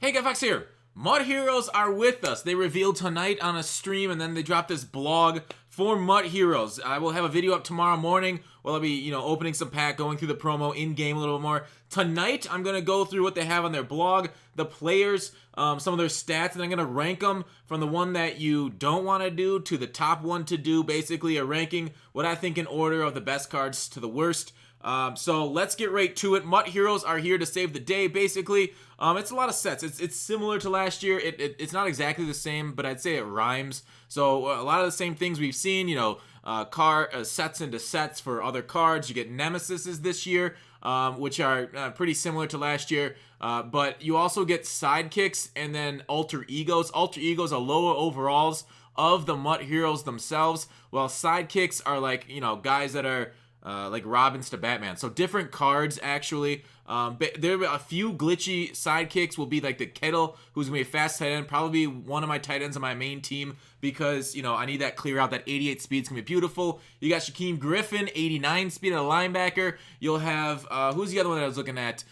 Hey, Fox here. MUT Heroes are with us. They revealed tonight on a stream, and then they dropped this blog for MUT Heroes. I will have a video up tomorrow morning where I'll be, opening some pack, going through the promo in-game a little bit more. Tonight, I'm going to go through what they have on their blog, the players, some of their stats, and I'm going to rank them from the one that you don't want to do to the top one to do, basically a ranking, what I think in order of the best cards to the worst. So let's get right to it. MUT Heroes are here to save the day, basically. It's a lot of sets. It's similar to last year. It's not exactly the same, but I'd say it rhymes. So a lot of the same things we've seen, sets into sets for other cards. You get Nemesises this year, which are pretty similar to last year. But you also get sidekicks and then alter egos. Alter egos are lower overalls of the MUT Heroes themselves, while sidekicks are like, guys that are like Robins to Batman. So different cards, actually. There are a few glitchy sidekicks. Will be like the Kettle, who's going to be a fast tight end. Probably one of my tight ends on my main team because, I need that clear out. That 88 speed's going to be beautiful. You got Shaquem Griffin, 89 speed at a linebacker. You'll have, who's the other one that I was looking at?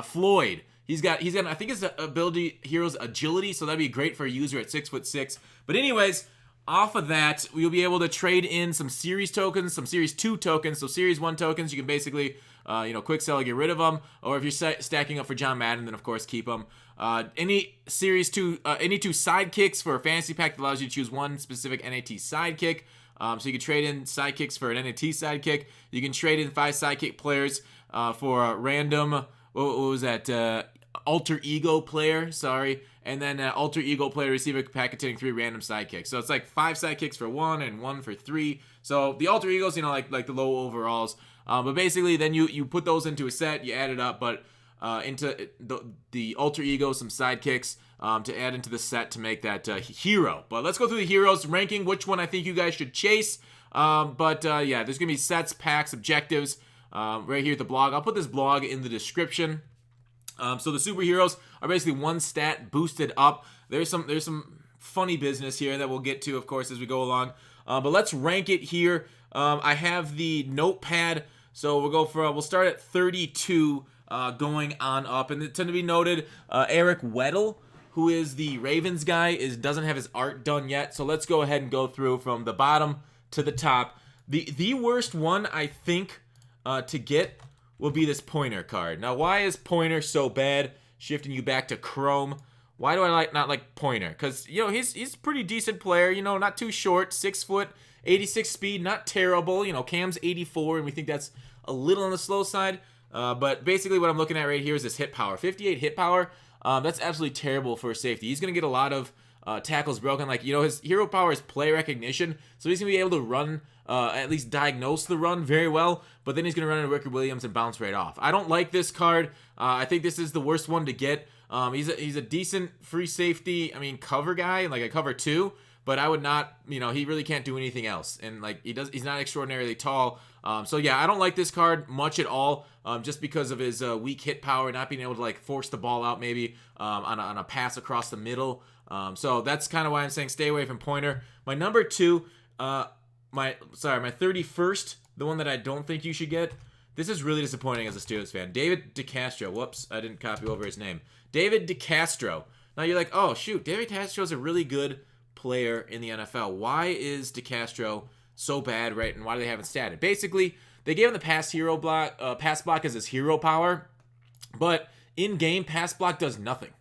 Floyd. He's got, I think his ability hero's agility, so that'd be great for a user at 6'6". But anyways, off of that, we'll be able to trade in some Series tokens, some Series 2 tokens. So Series 1 tokens, you can basically, quick sell, get rid of them. Or if you're stacking up for John Madden, then of course keep them. Any Series 2, any two sidekicks for a fantasy pack that allows you to choose one specific NAT sidekick. So you can trade in sidekicks for an NAT sidekick. You can trade in 5 sidekick players for a random, what was that? Alter ego player, sorry. And then alter ego player receiver pack containing 3 random sidekicks. So it's like 5 sidekicks for 1 and 1 for 3. So the alter egos, like the low overalls. But basically then you put those into a set, you add it up, but into the alter ego, some sidekicks to add into the set to make that hero. But let's go through the heroes, ranking which one I think you guys should chase. Yeah, there's going to be sets, packs, objectives right here at the blog. I'll put this blog in the description. So the superheroes are basically one stat boosted up. There's some funny business here that we'll get to, of course, as we go along. But let's rank it here. I have the notepad, so we'll start at 32, going on up. And it's to be noted, Eric Weddle, who is the Ravens guy, doesn't have his art done yet. So let's go ahead and go through from the bottom to the top. The worst one I think to get will be this Pointer card. Now, why is Pointer so bad? Shifting you back to Chrome. Why do I not like Pointer? Because, he's a pretty decent player. Not too short. 6 foot, 86 speed. Not terrible. Cam's 84, and we think that's a little on the slow side. But basically what I'm looking at right here is this hit power. 58 hit power. That's absolutely terrible for a safety. He's going to get a lot of tackles broken. His hero power is play recognition. So he's going to be able to run, at least diagnose the run very well, but then he's going to run into Leonard Williams and bounce right off. I don't like this card. I think this is the worst one to get. He's a decent free safety, cover guy, like a cover 2, but I would not, he really can't do anything else. And he's not extraordinarily tall. So yeah, I don't like this card much at all, just because of his weak hit power, not being able to force the ball out maybe on a pass across the middle. So that's kind of why I'm saying stay away from Pointer. My number 2, my 31st, the one that I don't think you should get. This is really disappointing as a Steelers fan. David DeCastro. Whoops, I didn't copy over his name. David DeCastro. Now you're like, oh shoot, David DeCastro is a really good player in the NFL. Why is DeCastro so bad, right? And why do they haven't statted? Basically, they gave him the pass block as his hero power, but in game, pass block does nothing.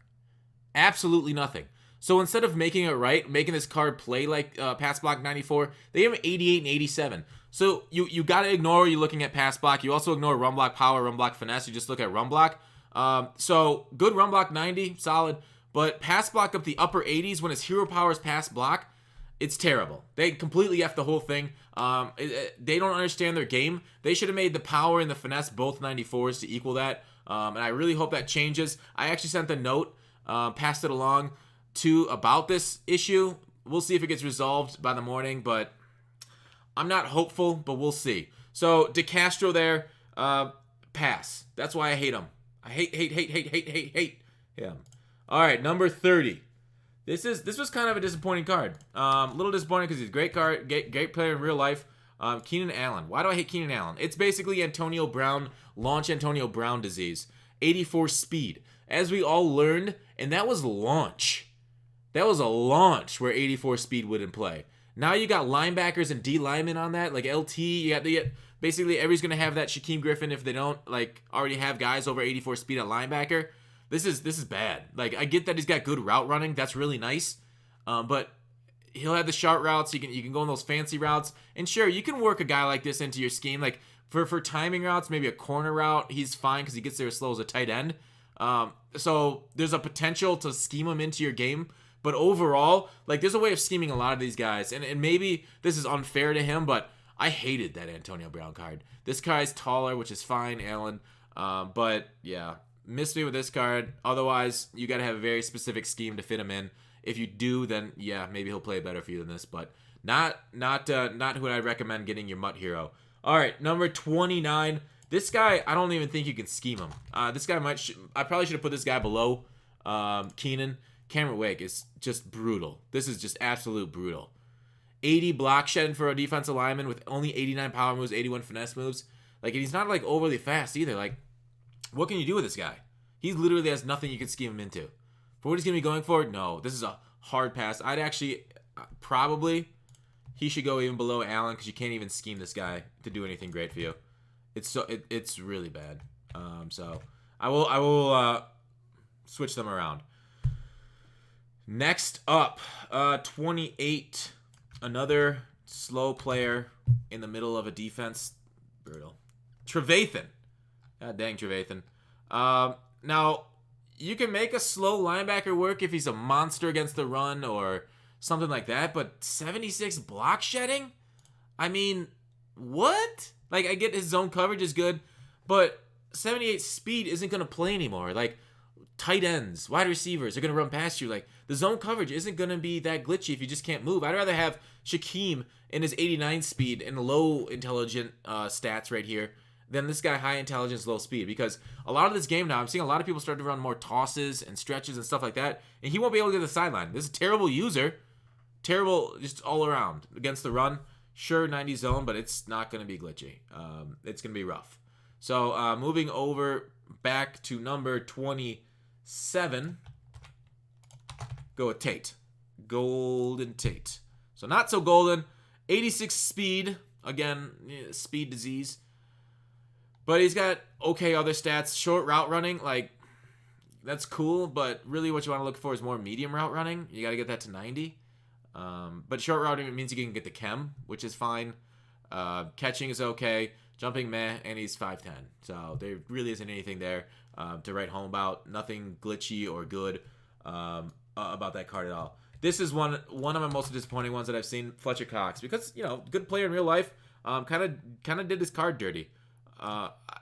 Absolutely nothing. So instead of making it right, making this card play like pass block 94, they gave him 88 and 87. So you got to ignore you looking at pass block. You also ignore run block power, run block finesse. You just look at run block. So good run block 90, solid. But pass block up the upper 80s when his hero power is pass block, it's terrible. They completely F the whole thing. They don't understand their game. They should have made the power and the finesse both 94s to equal that. And I really hope that changes. I actually sent the note, passed it along about this issue. We'll see if it gets resolved by the morning, but I'm not hopeful, but we'll see. So DeCastro there, pass. That's why I hate him. I hate him. All right, number 30. This was kind of a disappointing card. A little disappointing because he's a great card, great player in real life. Keenan Allen. Why do I hate Keenan Allen? It's basically Antonio Brown, launch Antonio Brown disease. 84 speed. as we all learned, and that was launch. That was a launch where 84 speed wouldn't play. Now you got linebackers and D linemen on that, like LT. You got basically everybody's gonna have that Shaquem Griffin if they don't like already have guys over 84 speed at linebacker. This is bad. Like, I get that he's got good route running. That's really nice. But he'll have the short routes. You can go on those fancy routes. And sure, you can work a guy like this into your scheme. Like for timing routes, maybe a corner route, he's fine because he gets there as slow as a tight end. So there's a potential to scheme him into your game. But overall, like, there's a way of scheming a lot of these guys. And maybe this is unfair to him, but I hated that Antonio Brown card. This guy's taller, which is fine, Allen. But yeah. Missed me with this card. Otherwise, you got to have a very specific scheme to fit him in. If you do, then yeah, maybe he'll play better for you than this, but not who I'd recommend getting your MUT hero. All right, number 29. This guy, I don't even think you can scheme him. This guy I probably should have put this guy below Keenan. Cameron Wake is just brutal. This is just absolute brutal. 80 block shedding for a defensive lineman with only 89 power moves, 81 finesse moves. Like, and he's not like overly fast either. Like, what can you do with this guy? He literally has nothing you can scheme him into. For what he's going to be going for, no. This is a hard pass. I'd actually, he should go even below Allen because you can't even scheme this guy to do anything great for you. It's really bad. So I will switch them around. Next up, 28. Another slow player in the middle of a defense. Brutal. Trevathan. God dang, Trevathan. Now, you can make a slow linebacker work if he's a monster against the run or something like that, but 76 block shedding? I mean, what? Like, I get his zone coverage is good, but 78 speed isn't going to play anymore. Like, tight ends, wide receivers are going to run past you. Like, the zone coverage isn't going to be that glitchy if you just can't move. I'd rather have Shaquem in his 89 speed and low intelligent stats right here than this guy high intelligence, low speed. Because a lot of this game now, I'm seeing a lot of people start to run more tosses and stretches and stuff like that, and he won't be able to get the sideline. This is a terrible user. Terrible just all around. Against the run, sure, 90 zone, but it's not going to be glitchy. It's going to be rough. So moving over back to number 27, go with Tate. Golden Tate. So not so golden. 86 speed. Again, speed disease. But he's got okay other stats. Short route running, like, that's cool, but really what you want to look for is more medium route running. You got to get that to 90. But short routing means you can get the chem, which is fine. Catching is okay. Jumping, meh, and he's 5'10". So there really isn't anything there to write home about. Nothing glitchy or good about that card at all. This is one of my most disappointing ones that I've seen, Fletcher Cox, because, you know, good player in real life, kind of did his card dirty.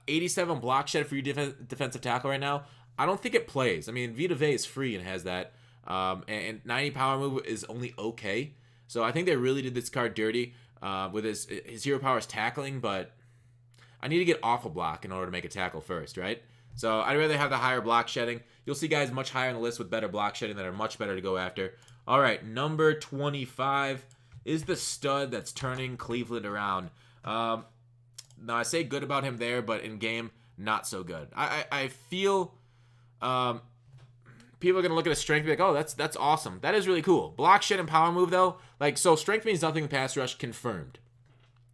87 block shed for your defensive tackle right now. I don't think it plays. I mean, Vita Vea is free and has that. And 90 power move is only okay. So I think they really did this card dirty with his hero power is tackling, but I need to get off a block in order to make a tackle first, right? So I'd rather have the higher block shedding. You'll see guys much higher on the list with better block shedding that are much better to go after. All right, number 25 is the stud that's turning Cleveland around. Now, I say good about him there, but in game, not so good. I feel people are going to look at his strength and be like, oh, that's awesome. That is really cool. Block shed and power move, though. Like, so strength means nothing in pass rush, confirmed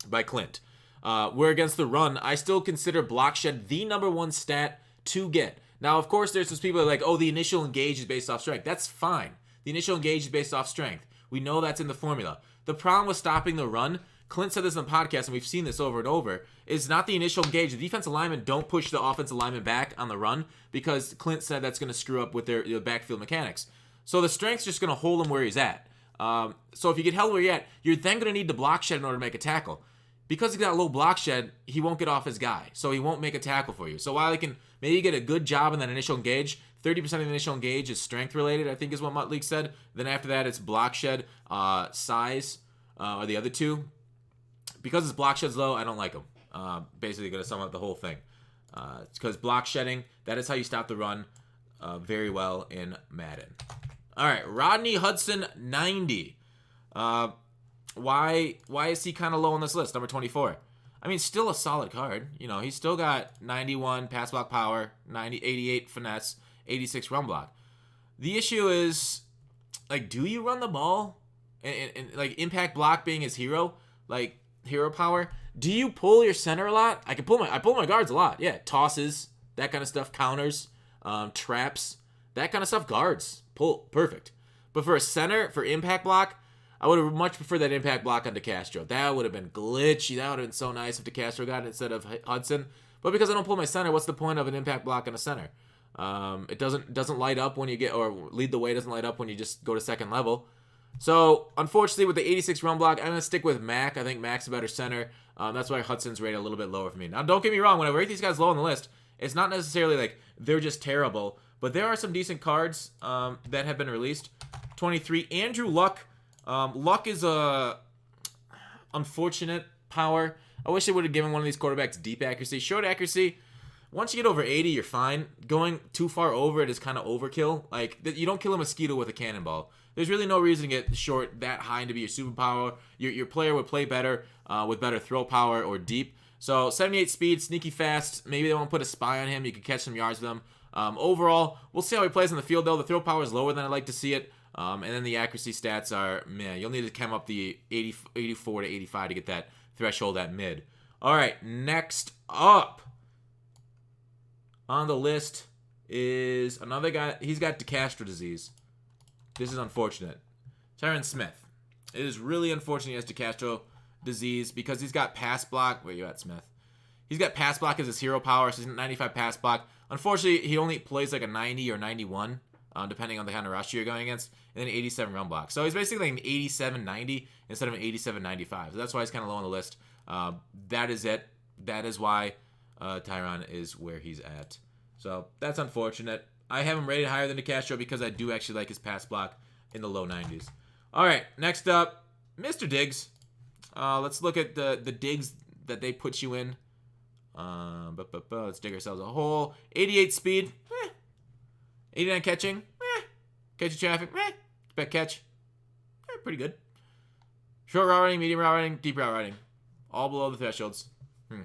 by Clint. Where against the run, I still consider block shed the number one stat to get. Now, of course, there's those people that are like, oh, the initial engage is based off strength. That's fine. The initial engage is based off strength. We know that's in the formula. The problem with stopping the run, Clint said this on the podcast, and we've seen this over and over, is not the initial engage. The defensive linemen don't push the offensive lineman back on the run because Clint said that's going to screw up with their backfield mechanics. So the strength's just going to hold him where he's at. So if you get held where you're at, you're then going to need the block shed in order to make a tackle. Because he's got low block shed, he won't get off his guy. So he won't make a tackle for you. So while he can maybe get a good job in that initial engage, 30% of the initial engage is strength related, I think is what MUT League said. Then after that, it's block shed, size, are the other two. Because his block shed's low, I don't like him. Basically going to sum up the whole thing. It's because block shedding, that is how you stop the run very well in Madden. All right, Rodney Hudson, 90. Why is he kind of low on this list, number 24? I mean, still a solid card. You know, he's still got 91 pass block power, 88 finesse, 86 run block. The issue is, like, do you run the ball? And like, impact block being his hero, like, hero power. Do you pull your center a lot? I pull my guards a lot. Yeah, tosses, that kind of stuff, counters, traps, that kind of stuff, guards, pull, perfect. But for a center, for impact block, I would have much preferred that impact block on DeCastro. That would have been glitchy. That would have been so nice if DeCastro got it instead of Hudson. But because I don't pull my center, what's the point of an impact block on a center? It doesn't light up when you get, or lead the way doesn't light up when you just go to second level. So, unfortunately, with the 86 run block, I'm going to stick with Mac. I think Mac's a better center. That's why Hudson's rated a little bit lower for me. Now, don't get me wrong. When I rate these guys low on the list, it's not necessarily like they're just terrible. But there are some decent cards that have been released. 23, Andrew Luck. Luck is a unfortunate power. I wish they would have given one of these quarterbacks deep accuracy. Short accuracy, once you get over 80, you're fine. Going too far over it is kind of overkill. Like, you don't kill a mosquito with a cannonball. There's really no reason to get short that high and to be your superpower. Your player would play better with better throw power or deep. So 78 speed, sneaky fast. Maybe they won't put a spy on him. You can catch some yards with him. Overall, we'll see how he plays on the field, though. The throw power is lower than I'd like to see it. And then the accuracy stats are, man, you'll need to chem up the 84 to 85 to get that threshold at mid. All right, next up on the list is another guy. He's got DeCastro disease. This is unfortunate. Terrence Smith. It is really unfortunate he has DeCastro disease because he's got pass block. Where you at, Smith? He's got pass block as his hero power, so he's 95 pass block. Unfortunately, he only plays like a 90 or 91, depending on the kind of roster you're going against, and then 87 run block. So he's basically like an 87-90 instead of an 87-95. So that's why he's kind of low on the list. That is it. That is why Tyron is where he's at. So that's unfortunate. I have him rated higher than DeCastro because I do actually like his pass block in the low 90s. All right, next up, Mr. Diggs. Let's look at the digs that they put you in. Let's dig ourselves a hole. 88 speed. 89 catching. Catching traffic. Back catch. Pretty good. Short route running, medium route running, deep route running. All below the thresholds. So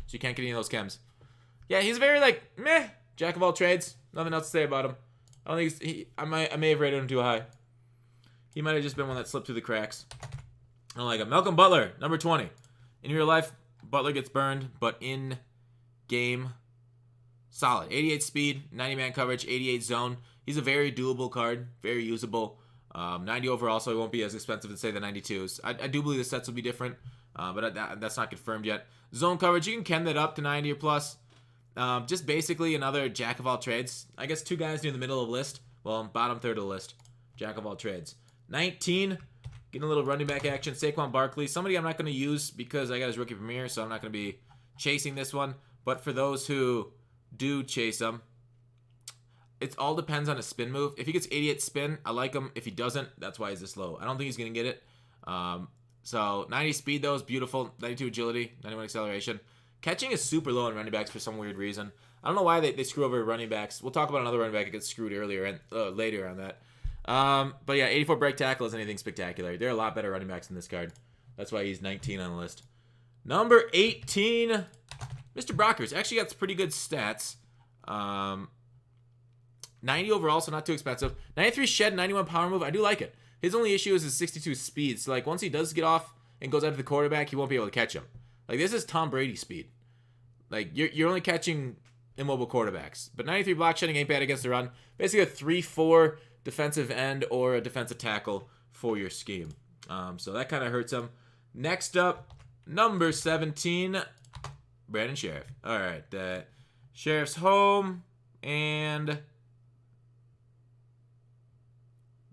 you can't get any of those chems. Yeah, he's very like, meh. Jack of all trades. Nothing else to say about him. I don't think I may have rated him too high. He might have just been one that slipped through the cracks. I don't like him. Malcolm Butler, number 20. In real life, Butler gets burned, but in game, solid. 88 speed, 90 man coverage, 88 zone. He's a very doable card, very usable. 90 overall, so he won't be as expensive as, say, the 92s. I do believe the sets will be different, but that's not confirmed yet. Zone coverage, you can chem that up to 90 or plus. Just basically another jack of all trades. I guess two guys near the middle of the list. Well, bottom third of the list. Jack of all trades. 19, getting a little running back action. Saquon Barkley. Somebody I'm not going to use because I got his rookie premiere, so I'm not going to be chasing this one. But for those who do chase him, it all depends on his spin move. If he gets 88 spin, I like him. If he doesn't, that's why he's this low. I don't think he's going to get it. So 90 speed, though, is beautiful. 92 agility, 91 acceleration. Catching is super low on running backs for some weird reason. I don't know why they screw over running backs. We'll talk about another running back that gets screwed earlier and later on that. But yeah, 84 break tackle is anything spectacular. There are a lot better running backs in this card. That's why he's 19 on the list. Number 18, Mr. Brockers. Actually got some pretty good stats. 90 overall, so not too expensive. 93 shed, 91 power move. I do like it. His only issue is his 62 speed. So like once he does get off and goes out to the quarterback, he won't be able to catch him. Like, this is Tom Brady speed. Like, you're only catching immobile quarterbacks. But 93 block shedding ain't bad against the run. Basically a 3-4 defensive end or a defensive tackle for your scheme. So that kind of hurts him. Next up, number 17, Brandon Sheriff. All right, Sheriff's home, and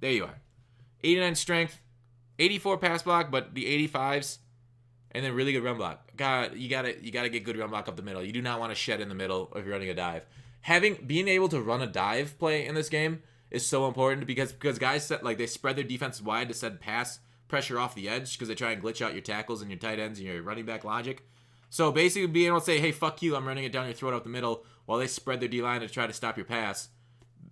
there you are. 89 strength, 84 pass block, but the 85s. And then really good run block. God, you gotta get good run block up the middle. You do not want to shed in the middle if you're running a dive. Being able to run a dive play in this game is so important because guys set, like, they spread their defense wide to send pass pressure off the edge because they try and glitch out your tackles and your tight ends and your running back logic. So basically being able to say, hey, fuck you, I'm running it down your throat up the middle while they spread their D-line to try to stop your pass.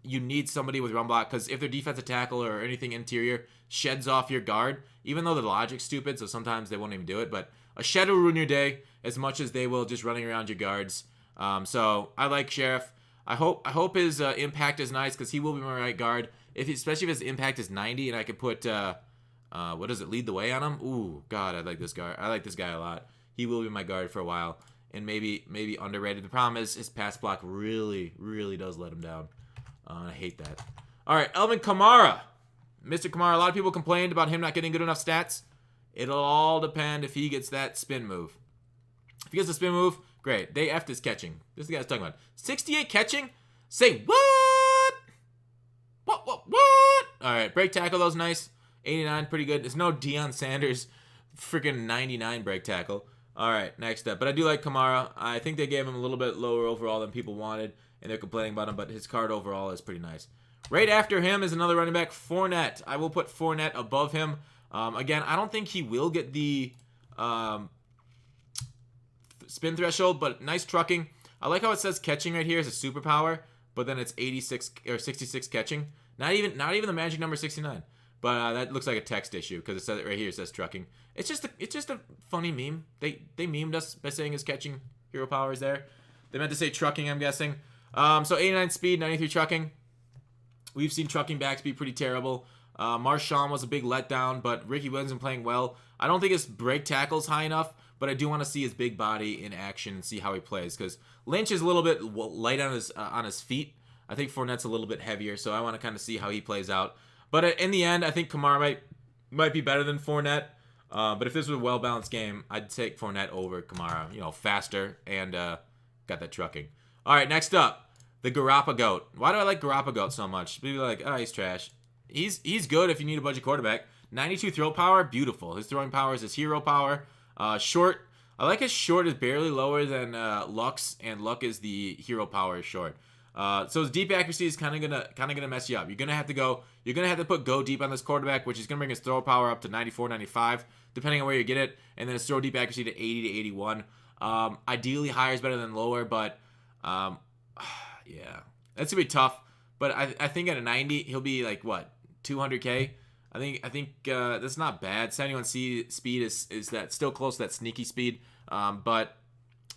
You need somebody with run block because if their defensive tackle or anything interior sheds off your guard, even though the logic's stupid, so sometimes they won't even do it, but a shed will ruin your day as much as they will just running around your guards. So I like Sheriff. I hope his impact is nice because he will be my right guard. Especially if his impact is 90 and I could put what does it, lead the way on him? Ooh, God, I like this guard. I like this guy a lot. He will be my guard for a while and maybe underrated. The problem is his pass block really does let him down. I hate that. All right, Alvin Kamara. Mr. Kamara, a lot of people complained about him not getting good enough stats. It'll all depend if he gets that spin move. If he gets the spin move, great. They effed his catching. This is the guy I was talking about. 68 catching? Say what? What? All right, break tackle, that was nice. 89, pretty good. There's no Deion Sanders freaking 99 break tackle. All right, next up. But I do like Kamara. I think they gave him a little bit lower overall than people wanted, and they're complaining about him, but his card overall is pretty nice. Right after him is another running back, Fournette. I will put Fournette above him. Again, I don't think he will get the spin threshold, but nice trucking. I like how it says catching right here is a superpower, but then it's 86 or 66 catching. Not even the magic number 69. But that looks like a text issue because it says it right here. It says trucking. It's just a funny meme. They memed us by saying his catching hero power is there. They meant to say trucking, I'm guessing. So 89 speed, 93 trucking. We've seen trucking backs be pretty terrible. Marshawn was a big letdown, but Ricky Williams been playing well. I don't think his break tackle's high enough, but I do want to see his big body in action and see how he plays because Lynch is a little bit light on his feet. I think Fournette's a little bit heavier, so I want to kind of see how he plays out. But in the end, I think Kamara might be better than Fournette. But if this was a well-balanced game, I'd take Fournette over Kamara. You know, faster and got that trucking. All right, next up, the Grappa Go. Why do I like Grappa Go so much? People are like, oh, he's trash. He's good if you need a budget quarterback. 92 throw power, beautiful. His throwing power is his hero power. Short, I like his short is barely lower than Luck's, and Luck is the hero power short. So his deep accuracy is kind of gonna mess you up. You're gonna have to put go deep on this quarterback, which is gonna bring his throw power up to 94, 95, depending on where you get it, and then his throw deep accuracy to 80 to 81. Ideally higher is better than lower, but yeah, that's gonna be tough. But I think at a 90 he'll be like what, 200K. I think that's not bad. 71 speed is that still close to that sneaky speed, but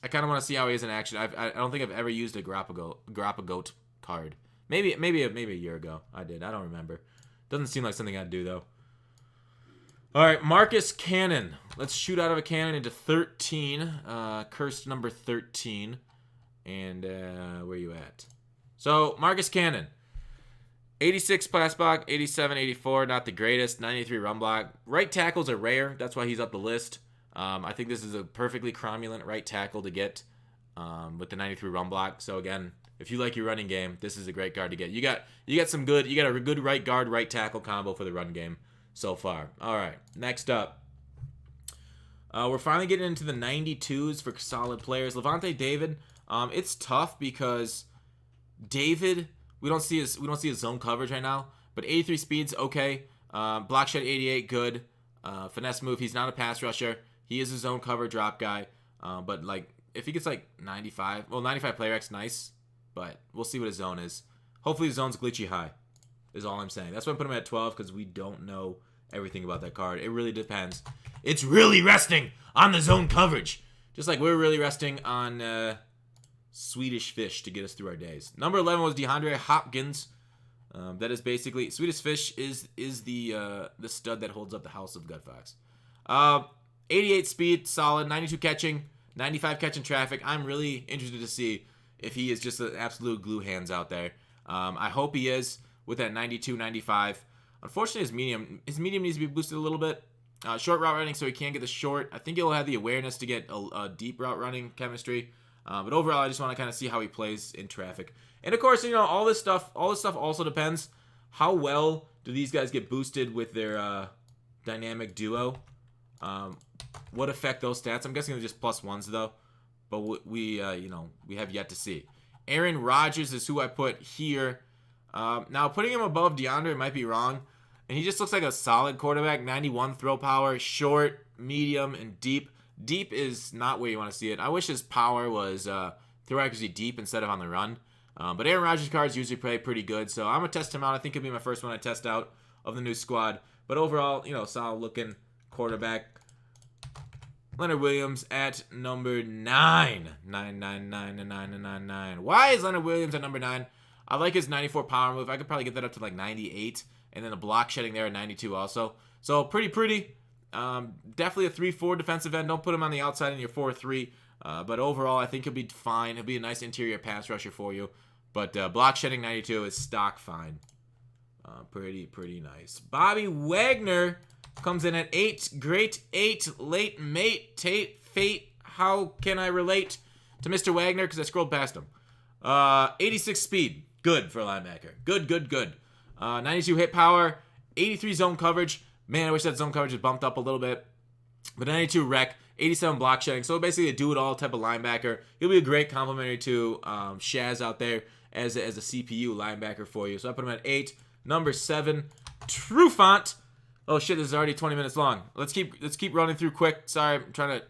I kind of want to see how he is in action. I don't think I've ever used a Grappa Goat card. Maybe a year ago I did. I don't remember. Doesn't seem like something I'd do though. All right, Marcus Cannon. Let's shoot out of a cannon into 13. Cursed number 13. And where you at? So Marcus Cannon. 86 pass block, 87, 84, not the greatest. 93 run block. Right tackles are rare. That's why he's up the list. I think this is a perfectly cromulent right tackle to get with the 93 run block. So again, if you like your running game, this is a great guard to get. You got a good right guard, right tackle combo for the run game so far. All right, next up. We're finally getting into the 92s for solid players. Levante David. It's tough because David, we don't see his zone coverage right now, but 83 speed's okay. Block shed 88, good. Finesse move, he's not a pass rusher. He is a zone cover drop guy. But like if he gets like 95, well 95 player X, nice. But we'll see what his zone is. Hopefully his zone's glitchy high, is all I'm saying. That's why I put him at 12, because we don't know everything about that card. It really depends. It's really resting on the zone coverage. Just like we're really resting on Swedish Fish to get us through our days. Number 11 was DeAndre Hopkins. That is basically, Swedish Fish is the stud that holds up the house of Gutfox. 88 speed, solid. 92 catching, 95 catching traffic. I'm really interested to see if he is just an absolute glue hands out there. I hope he is with that 92, 95. Unfortunately, his medium needs to be boosted a little bit. Short route running, so he can't get the short. I think he'll have the awareness to get a deep route running chemistry. But overall, I just want to kind of see how he plays in traffic. And of course, all this stuff also depends. How well do these guys get boosted with their dynamic duo? What affect those stats? I'm guessing they're just +1s though. But we have yet to see. Aaron Rodgers is who I put here. Now putting him above DeAndre might be wrong. And he just looks like a solid quarterback. 91 throw power, short, medium, and deep. Deep is not where you want to see it. I wish his power was throw accuracy deep instead of on the run. But Aaron Rodgers cards usually play pretty good, so I'm going to test him out. I think he'll be my first one I test out of the new squad. But overall, solid looking quarterback. Leonard Williams at number 9. 9. Why is Leonard Williams at number 9? I like his 94 power move. I could probably get that up to like 98. And then the block shedding there at 92 also. So pretty. Definitely a 3-4 defensive end. Don't put him on the outside in your 4-3. But overall, I think he'll be fine. He'll be a nice interior pass rusher for you. But block shedding 92 is stock fine. Pretty nice. Bobby Wagner comes in at 8. Great 8. Late mate. Tate. Fate. How can I relate to Mr. Wagner? Because I scrolled past him. 86 speed. Good for a linebacker. Good. 92 hit power. 83 zone coverage. Man, I wish that zone coverage had bumped up a little bit. But 92 rec. 87 block shedding. So basically a do-it-all type of linebacker. He'll be a great complementary to Shaz out there as a CPU linebacker for you. So I put him at 8. Number 7, Trufant. Oh shit, this is already 20 minutes long. Let's keep running through quick. Sorry, I'm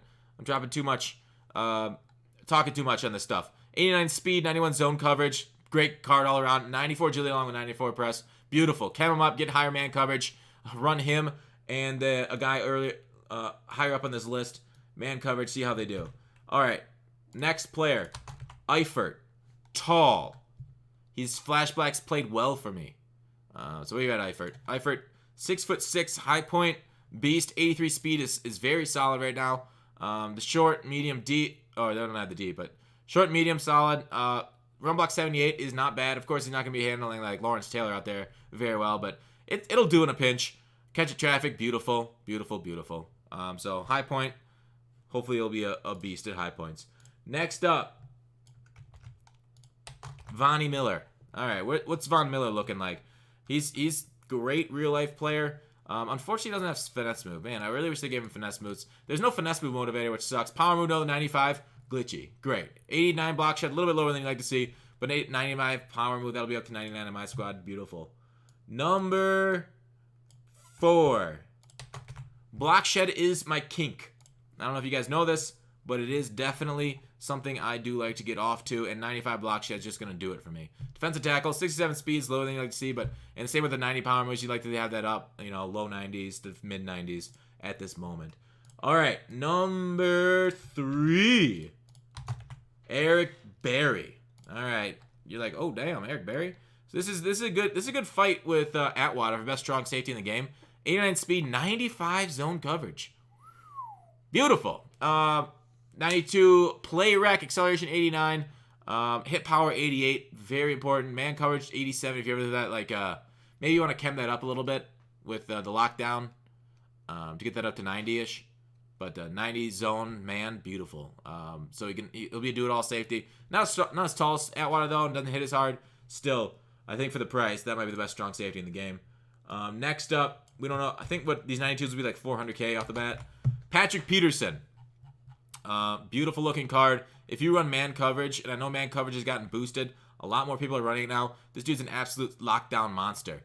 dropping too much, talking too much on this stuff. 89 speed, 91 zone coverage. Great card all around. 94 agility along with 94 press. Beautiful. Cam him up, get higher man coverage. Run him and a guy earlier, higher up on this list. Man coverage, see how they do. All right, next player, Eifert. Tall. His flashbacks played well for me. So what you got, Eifert? Eifert, 6'6", high point, beast, 83 speed is very solid right now. The short, medium, deep. Oh, they don't have the deep, but short, medium, solid. Run block 78 is not bad. Of course, he's not going to be handling like Lawrence Taylor out there very well, but it'll do in a pinch. Catch a traffic, beautiful. So high point. Hopefully, he'll be a beast at high points. Next up, Vani Miller. All right, what's Von Miller looking like? He's great real life player. Unfortunately, he doesn't have finesse move. Man, I really wish they gave him finesse moves. There's no finesse move motivator, which sucks. Power move, no, 95, glitchy. Great. 89 block shed, a little bit lower than you like to see, but 95 power move, that'll be up to 99 in my squad. Beautiful. Number 4. Block shed is my kink. I don't know if you guys know this, but it is definitely something I do like to get off to, and 95 block shed is just going to do it for me. Defensive tackle, 67 speeds, lower than you like to see, and the same with the 90 power moves, you'd like to have that up, low 90s to mid 90s at this moment. All right, number 3, Eric Berry. All right, you're like, oh damn, Eric Berry. So this is a good fight with Atwater for best strong safety in the game. 89 speed, 95 zone coverage. Beautiful. 92 play rec, acceleration 89, hit power 88, very important. Man coverage 87. If you ever do that, like maybe you want to chem that up a little bit with the lockdown to get that up to 90ish. But 90 zone man, beautiful. So he'll be a do-it-all safety. Not as tall as Atwater though, and doesn't hit as hard. Still, I think for the price, that might be the best strong safety in the game. Next up, we don't know. I think what these 92s will be like 400K off the bat. Patrick Peterson. Beautiful looking card. If you run man coverage, and I know man coverage has gotten boosted, a lot more people are running it now. This dude's an absolute lockdown monster.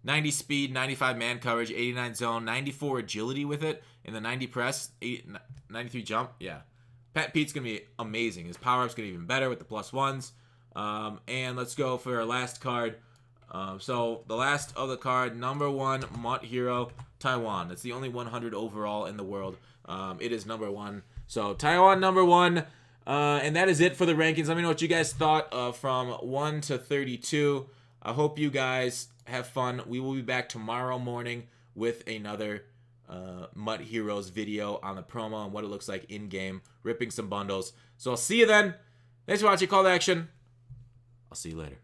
90 speed, 95 man coverage, 89 zone, 94 agility with it, and the 90 press, 93 jump. Yeah. Pat Pete's going to be amazing. His power-up's going to be even better with the +1s. And let's go for our last card. So the last of the card, number 1, MUT Hero, Taiwan. It's the only 100 overall in the world. It is number 1. So Taiwan number 1. And that is it for the rankings. Let me know what you guys thought from 1 to 32. I hope you guys have fun. We will be back tomorrow morning with another MUT Heroes video on the promo and what it looks like in-game, ripping some bundles. So I'll see you then. Thanks for watching. Call to action. I'll see you later.